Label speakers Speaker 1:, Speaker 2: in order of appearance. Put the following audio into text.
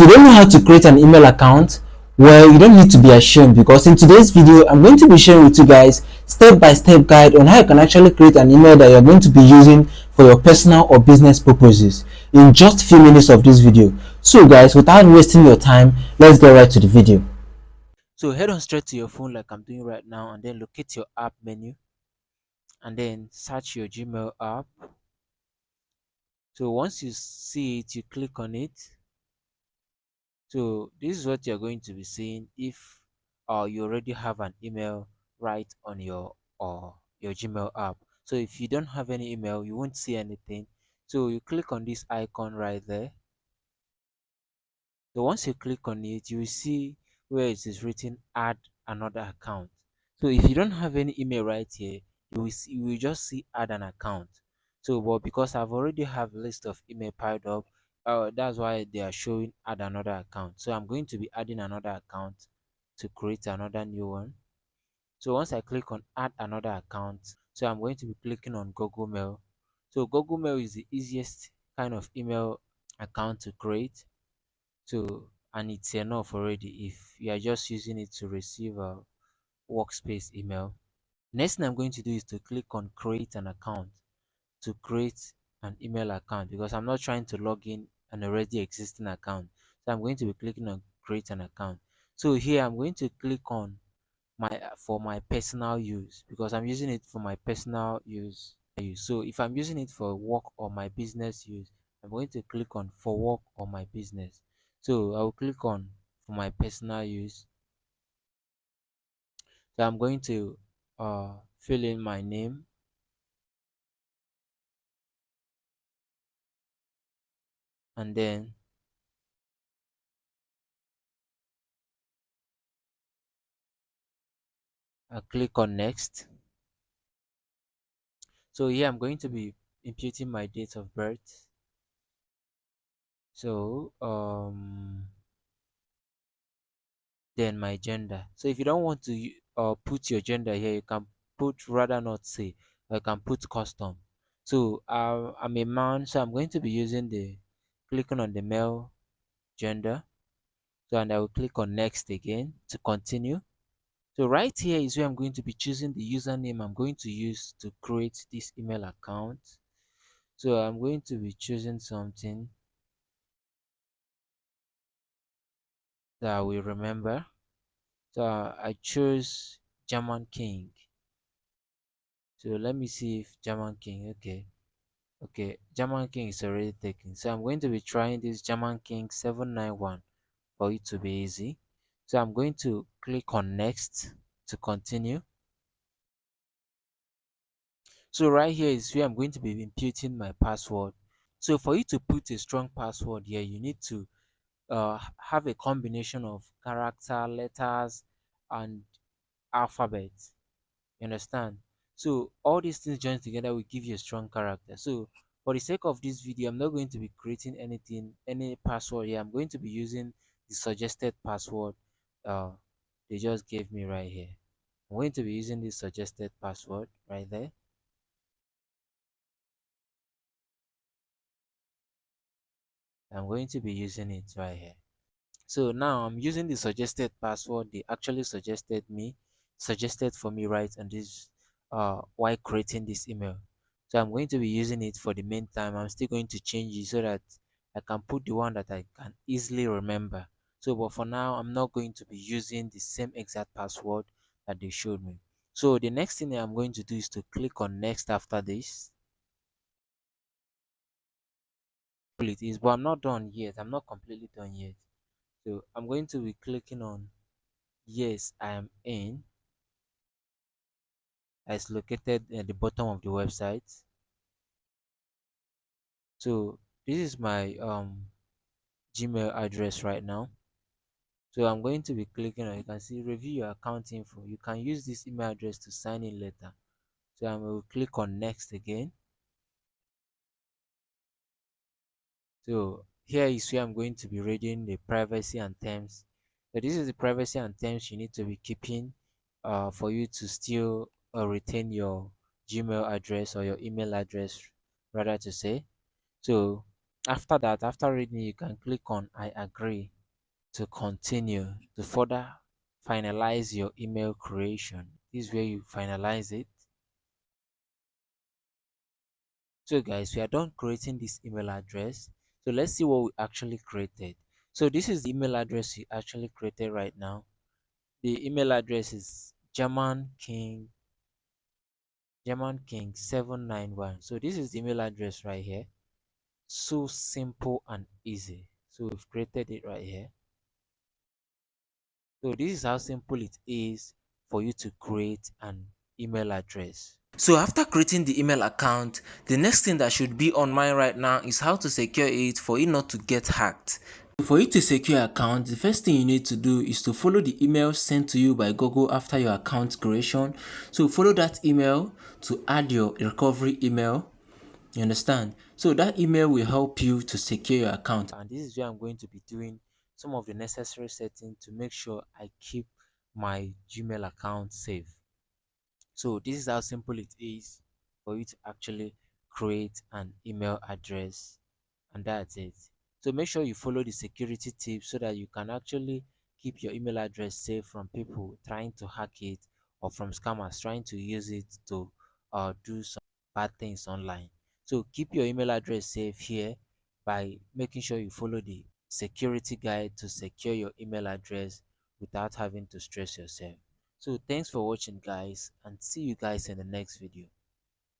Speaker 1: you don't know how to create an email account, well, you don't need to be ashamed, because in today's video I'm going to be sharing with you guys step-by-step guide on how you can actually create an email that you're going to be using for your personal or business purposes in just a few minutes of this video. So guys, without wasting your time, let's get right to the video. So head on straight to your phone like I'm doing right now, and then locate your app menu and then search your Gmail app. So once you see it, you click on it. So this is what you're going to be seeing if you already have an email right on your Gmail app. So if you don't have any email, you won't see anything. So you click on this icon right there. So once you click on it, you will see where it is written add another account. So if you don't have any email right here, you will just see add an account. So but because I've already have a list of email piled up, that's why they are showing add another account. So I'm going to be adding another account to create another new one. So once I click on add another account, so I'm going to be clicking on Google Mail. So Google Mail is the easiest kind of email account to create. So and it's enough already if you are just using it to receive a workspace email. Next thing I'm going to do is to click on create an account to create an email account, because I'm not trying to log in an already existing account. So I'm going to be clicking on create an account. So here I'm going to click on my for my personal use, because I'm using it for my personal use. So if I'm using it for work or my business use, I'm going to click on for work or my business. So I will click on for my personal use. So I'm going to fill in my name, and then I click on next. So here I'm going to be imputing my date of birth. So then my gender. So if you don't want to put your gender here, you can put rather not say, or you can put custom. So I'm a man, so I'm going to be using the clicking on the male gender. So and I will click on next again to continue. So right here is where I'm going to be choosing the username I'm going to use to create this email account. So I'm going to be choosing something that I will remember. So I chose German King. So let me see if German King, okay, German King is already taken. So I'm going to be trying this German King 791 for it to be easy. So I'm going to click on next to continue. So right here is where I'm going to be imputing my password. So for you to put a strong password here, you need to have a combination of character, letters, and alphabet. You understand? So all these things joined together will give you a strong character. So for the sake of this video, I'm not going to be creating any password here. I'm going to be using the suggested password uh, they just gave me right here. I'm going to be using this suggested password right there. I'm going to be using it right here. So now I'm using the suggested password they actually suggested for me right on this while creating this email. So I'm going to be using it for the meantime. I'm still going to change it so that I can put the one that I can easily remember. So but for now I'm not going to be using the same exact password that they showed me. So the next thing I'm going to do is to click on next after this. It is, but I'm not done yet. I'm not completely done yet. So I'm going to be clicking on yes, I am in. It's located at the bottom of the website. So this is my Gmail address right now. So I'm going to be clicking on, you can see review your account info. You can use this email address to sign in later. So I will click on next again. So here is where I'm going to be reading the privacy and terms. So this is the privacy and terms you need to be keeping for you to still retain your Gmail address or your email address, rather to say. So After that, after reading, you can click on I agree to continue to further finalize your email creation. This is where you finalize it. So guys, we are done creating this email address. So let's see what we actually created. So this is the email address we actually created right now. The email address is German King 791. So this is the email address right here. So simple and easy. So we've created it right here. So this is how simple it is for you to create an email address. So after creating the email account, the next thing that should be on mind right now is how to secure it for it not to get hacked. For you to secure your account, the first thing you need to do is to follow the email sent to you by Google after your account creation. So follow that email to add your recovery email. You understand? So that email will help you to secure your account. And this is where I'm going to be doing some of the necessary settings to make sure I keep my Gmail account safe. So this is how simple it is for you to actually create an email address, and that's it. So make sure you follow the security tips so that you can actually keep your email address safe from people trying to hack it, or from scammers trying to use it to do some bad things online. So keep your email address safe here by making sure you follow the security guide to secure your email address without having to stress yourself. So thanks for watching guys, and see you guys in the next video.